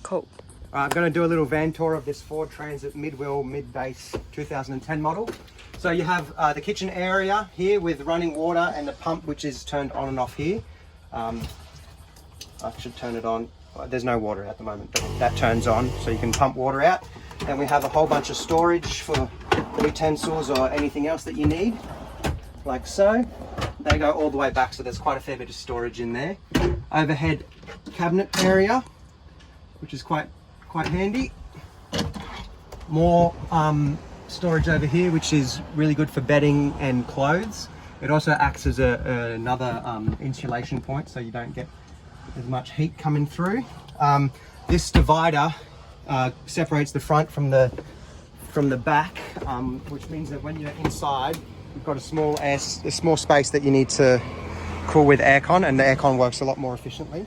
Cool. I'm going to do a little van tour of this Ford Transit mid-wheel, mid-base 2010 model. So you have the kitchen area here with running water and the pump which is turned on and off here. I should turn it on. There's no water at the moment, but that turns on so you can pump water out. Then we have a whole bunch of storage for utensils or anything else that you need, like so. They go all the way back, so there's quite a fair bit of storage in there. Overhead cabinet area, which is quite handy. More storage over here, which is really good for bedding and clothes. It also acts as another insulation point, so you don't get as much heat coming through. This divider separates the front from the back, which means that when you're inside, you've got a small space that you need to cool with aircon, and the aircon works a lot more efficiently.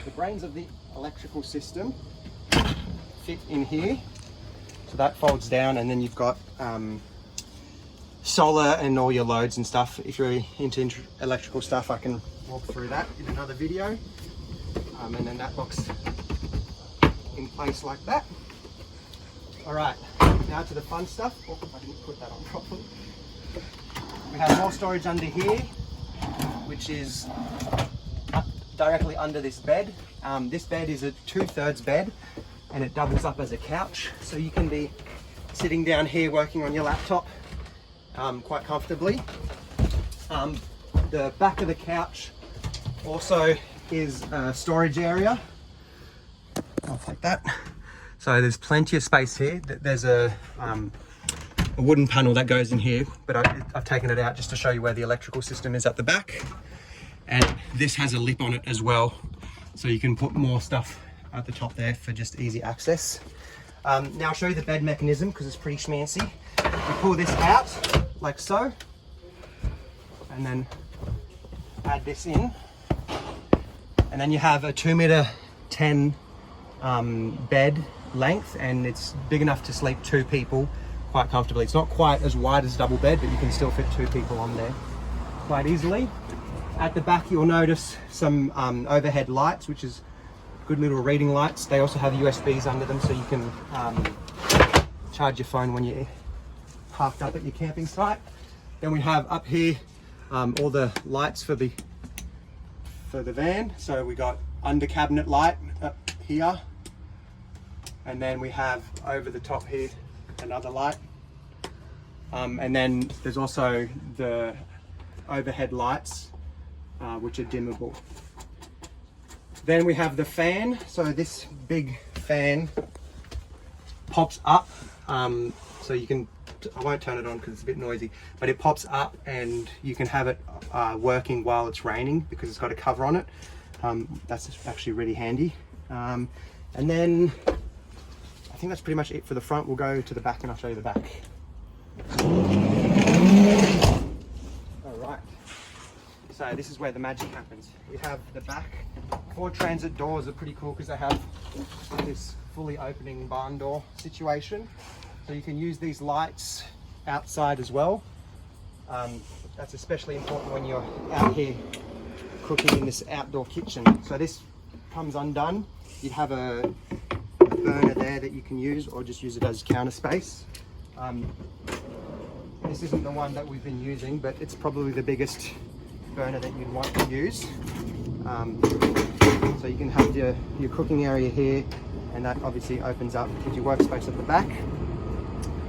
The brains of the electrical system fit in here, so that folds down, and then you've got solar and all your loads and stuff. If you're into electrical stuff, I can walk through that in another video. And then that looks in place like that. All right, now to the fun stuff. Oh, I didn't put that on properly. We have more storage under here, which is directly under this bed. This bed is a 2/3 bed, and it doubles up as a couch, so you can be sitting down here working on your laptop quite comfortably. The back of the couch also is a storage area. I'll take that. So there's plenty of space here. There's a wooden panel that goes in here, but I've taken it out just to show you where the electrical system is at the back. And this has a lip on it as well, so you can put more stuff at the top there for just easy access. Now I'll show you the bed mechanism because it's pretty schmancy. You pull this out like so, and then add this in, and then you have a 2.10 m bed length, and it's big enough to sleep 2 people quite comfortably. It's not quite as wide as a double bed, but you can still fit 2 people on there quite easily. At the back you'll notice some overhead lights, which is good little reading lights. They also have USBs under them, so you can charge your phone when you're parked up at your camping site. Then we have up here all the lights for the van. So we got under cabinet light up here, and then we have over the top here another light, and then there's also the overhead lights which are dimmable. Then we have the fan. So this big fan pops up, so you can, I won't turn it on because it's a bit noisy, but it pops up and you can have it working while it's raining because it's got a cover on it. That's actually really handy. And then I think that's pretty much it for the front. We'll go to the back and I'll show you the back. All right. So this is where the magic happens. We have the back. Ford Transit doors are pretty cool because they have this fully opening barn door situation. So you can use these lights outside as well. That's especially important when you're out here cooking in this outdoor kitchen. So this comes undone. You'd have a burner there that you can use, or just use it as counter space. This isn't the one that we've been using, but it's probably the biggest burner that you'd want to use. So you can have your cooking area here, and that obviously opens up, gives you workspace at the back.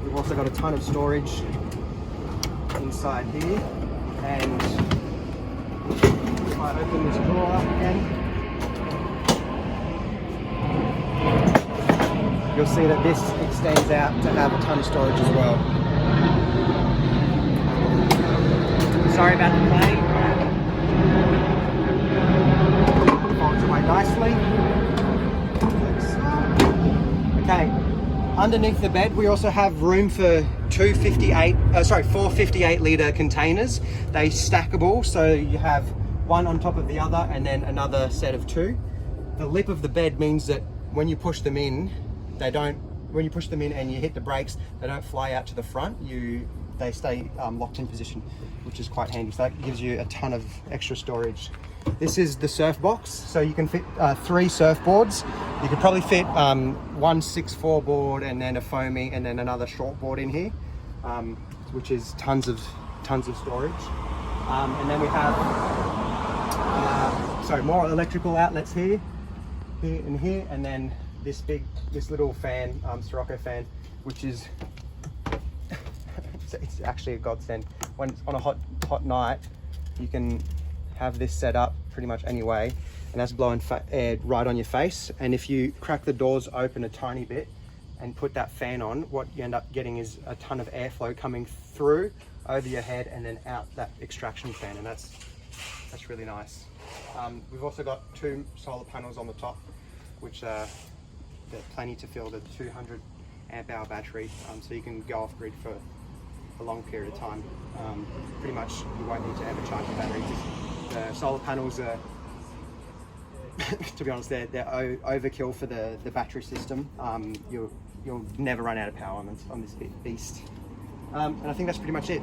We've also got a ton of storage inside here, and if I open this drawer up again, you'll see that this extends out to have a ton of storage as well. Sorry about the plane. Folds away nicely. Like so. Okay, underneath the bed we also have room for 4 58 litre containers. They stackable, so you have one on top of the other and then another set of 2. The lip of the bed means that when you push them in, when you push them in and you hit the brakes, they don't fly out to the front. They stay locked in position, which is quite handy. So that gives you a ton of extra storage This is the surf box, so you can fit 3 surfboards. You could probably fit one 6'4" board and then a foamy and then another short board in here, which is tons of storage. And then we have more electrical outlets here and here, and then this little fan, Sirocco fan, which is it's actually a godsend. When it's on a hot night, you can have this set up pretty much any way, and that's blowing air right on your face. And if you crack the doors open a tiny bit and put that fan on, what you end up getting is a ton of airflow coming through over your head and then out that extraction fan, and that's really nice. We've also got 2 solar panels on the top, which they're plenty to fill the 200 amp hour battery, so you can go off grid for a long period of time. Pretty much you won't need to ever charge your battery. The solar panels are to be honest, they're overkill for the battery system. You'll never run out of power on this beast. And I think that's pretty much it.